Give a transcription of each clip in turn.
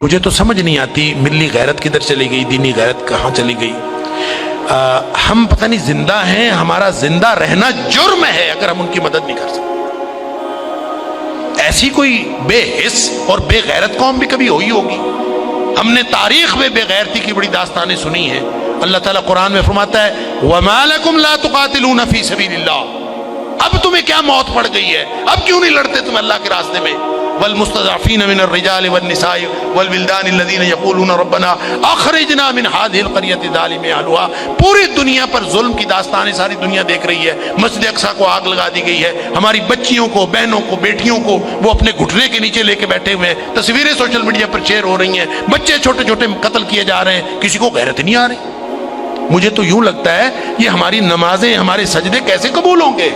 मुझे तो समझ नहीं आती मिली गैरत किधर चली गई, दीनी गैरत कहाँ चली गई। हम पता नहीं जिंदा हैं, हमारा जिंदा रहना जुर्म है अगर हम उनकी मदद नहीं कर सकते। ऐसी कोई बेहिस और बेगैरत कौम भी कभी हुई होगी? हमने तारीख में बेगैरती की बड़ी दास्तानें सुनी हैं। अल्लाह ताला कुरान में फरमाता है वमा लकुम ला तुकातिलूना फी सबीलिल्लाह, अब तुम्हें क्या मौत पड़ गई है, अब क्यों नहीं लड़ते तुम अल्लाह के रास्ते में। वल मुस्तज़अफ़ीन मिनर रिजाल वन निसाई वल विल्दान अल्लज़ीना यक़ूलूना रब्बना अख़रिजना मिन हाज़िहिल क़रियति ज़ालिमि अहलुहा। पूरी दुनिया पर जुल्म की दास्तानें सारी दुनिया देख रही है। मस्जिद अक़सा को आग लगा दी गई है, हमारी बच्चियों को, बहनों को, बेटियों को वो अपने घुटने के नीचे लेके बैठे हुए हैं। तस्वीरें सोशल मीडिया पर शेयर हो रही हैं, बच्चे छोटे छोटे कत्ल किए जा रहे हैं, किसी को गैरत नहीं आ रही। मुझे तो यूं लगता है ये हमारी नमाजें, हमारे सजदे कैसे कबूल होंगे?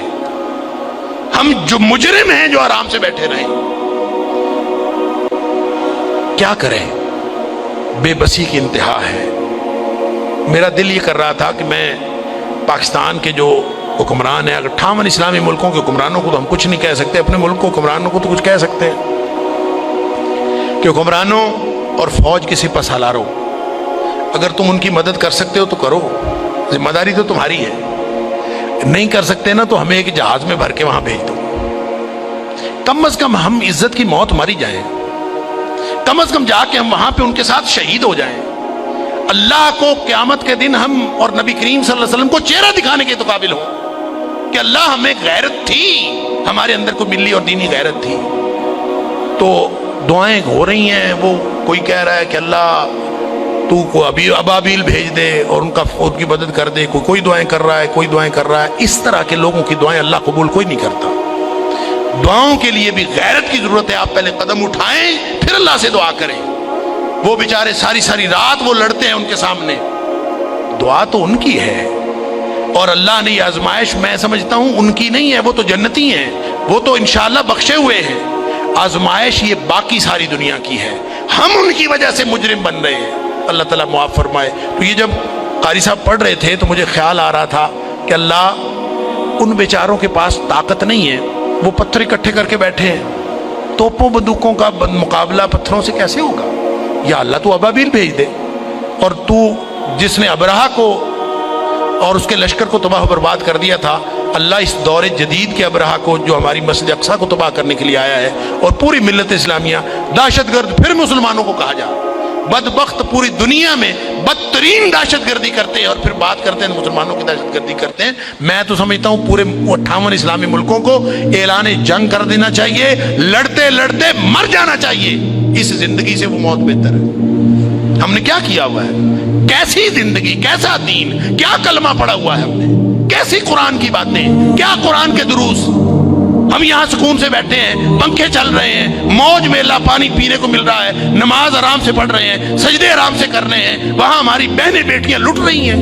हम जो मुजरिम हैं जो आराम से बैठे रहें, क्या करें? बेबसी की इंतहा है। मेरा दिल ये कर रहा था कि मैं पाकिस्तान के जो हुक्मरान हैं, 58 इस्लामी मुल्कों के हुक्मरानों को तो हम कुछ नहीं कह सकते, अपने मुल्क के हुक्मरानों को तो कुछ कह सकते हैं कि हुक्मरानों और फौज के सिपह सालारों, अगर तुम उनकी मदद कर सकते हो तो करो, जिम्मेदारी तो तुम्हारी है। नहीं कर सकते ना तो हमें एक जहाज में भर के वहां भेज दो। कम से कम हम इज्जत की मौत मरी जाए, कम से कम जाके हम वहां पे उनके साथ शहीद हो जाएं। अल्लाह को क़यामत के दिन हम और नबी करीम सल्लल्लाहु अलैहि वसल्लम को चेहरा दिखाने के तो काबिल हो कि अल्लाह हमें गैरत थी, हमारे अंदर कोई मिली और दीनी गैरत थी। तो दुआएं हो रही हैं, वो कोई कह रहा है कि अल्लाह तू को अभी अबाबील भेज दे और उनकी मदद कर दे, कोई दुआएं कर रहा है, कोई दुआएं कर रहा है। इस तरह के लोगों की दुआएं अल्लाह कबूल कोई नहीं करता। दुआओं के लिए भी गैरत की जरूरत है। आप पहले कदम उठाएं फिर अल्लाह से दुआ करें। वो बेचारे सारी सारी रात वो लड़ते हैं उनके सामने, दुआ तो उनकी है और अल्लाह ने ये आजमाइश, मैं समझता हूं उनकी नहीं है, वो तो जन्नती हैं, वो तो इंशाअल्लाह बख्शे हुए हैं। आजमाइश ये बाकी सारी दुनिया की है, हम उनकी वजह से मुजरिम बन रहे हैं। अल्लाह ताला मुआफ फरमाए। तो ये जब कारी साहब पढ़ रहे थे तो मुझे ख्याल आ रहा था कि अल्लाह उन बेचारों के पास ताकत नहीं है, वो पत्थर इकट्ठे करके बैठे हैं, तोपों बंदूकों का मुकाबला पत्थरों से कैसे होगा? या अल्लाह तू अबाबील भेज दे। और तू जिसने अबरहा को और उसके लश्कर को तबाह बर्बाद कर दिया था, अल्लाह इस दौरे जदीद के अबरहा को जो हमारी मस्जिद अक्सा को तबाह करने के लिए आया है और पूरी मिल्लत इस्लामिया दहशतगर्द फिर मुसलमानों को कहा जा, बदबख्त पूरी दुनिया में बदतरीन दहशतगर्दी करते हैं और फिर बात करते हैं मुसलमानों की दहशतगर्दी करते हैं। मैं तो समझता हूं पूरे 58 इस्लामी मुल्कों को ऐलान जंग कर देना चाहिए, लड़ते लड़ते मर जाना चाहिए। इस जिंदगी से वो मौत बेहतर है। हमने क्या किया हुआ है? कैसी जिंदगी, कैसा दीन, क्या कलमा पड़ा हुआ है हमने, कैसी कुरान की बातें, क्या कुरान के दुरूस। हम यहाँ सुकून से बैठे हैं, पंखे चल रहे हैं, मौज मेला पानी पीने को मिल रहा है, नमाज आराम से पढ़ रहे हैं, सजदे आराम से कर रहे हैं, वहां हमारी बहनें बेटियां लुट रही हैं।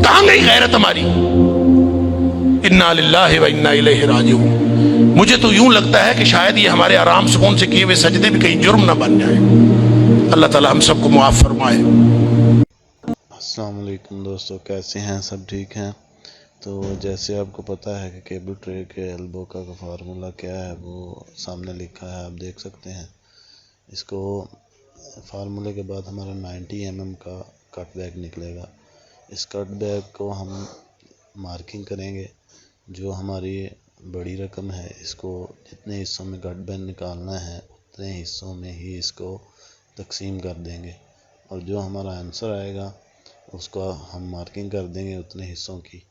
कहां गई गैरत हमारी? इन्ना लिल्लाहि व इन्ना इलैहि राजिऊन। मुझे तो यूं लगता है कि शायद ये हमारे आराम सुकून से किए हुए सजदे भी कहीं जुर्म ना बन जाए। अल्लाह ताला हम सबको मुआफ फरमाए। अस्सलाम वालेकुम दोस्तों, कैसे हैं? सब ठीक हैं? तो जैसे आपको पता है कि केबल ट्रे के एल्बो का फार्मूला क्या है, वो सामने लिखा है, आप देख सकते हैं। इसको फार्मूले के बाद हमारा 90 mm का कट बैग निकलेगा। इस कट बैग को हम मार्किंग करेंगे। जो हमारी बड़ी रकम है, इसको जितने हिस्सों में कट बैग निकालना है उतने हिस्सों में ही इसको तकसीम कर देंगे और जो हमारा आंसर आएगा उसको हम मार्किंग कर देंगे उतने हिस्सों की,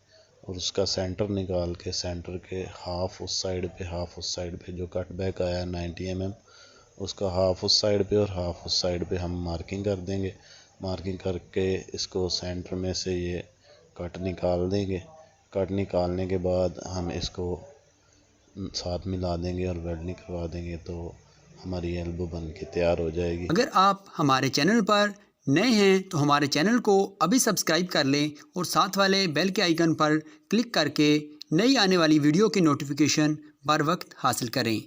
और उसका सेंटर निकाल के सेंटर के हाफ उस साइड पे हाफ उस साइड पे, जो कट बैक आया 90 mm उसका हाफ उस साइड पे और हाफ उस साइड पे हम मार्किंग कर देंगे। मार्किंग करके इसको सेंटर में से ये कट निकाल देंगे। कट निकालने के बाद हम इसको साथ मिला देंगे और वेल्डिंग करवा देंगे, तो हमारी एल्बो बन के तैयार हो जाएगी। अगर आप हमारे चैनल पर नए हैं तो हमारे चैनल को अभी सब्सक्राइब कर लें और साथ वाले बेल के आइकन पर क्लिक करके नई आने वाली वीडियो की नोटिफिकेशन बर वक्त हासिल करें।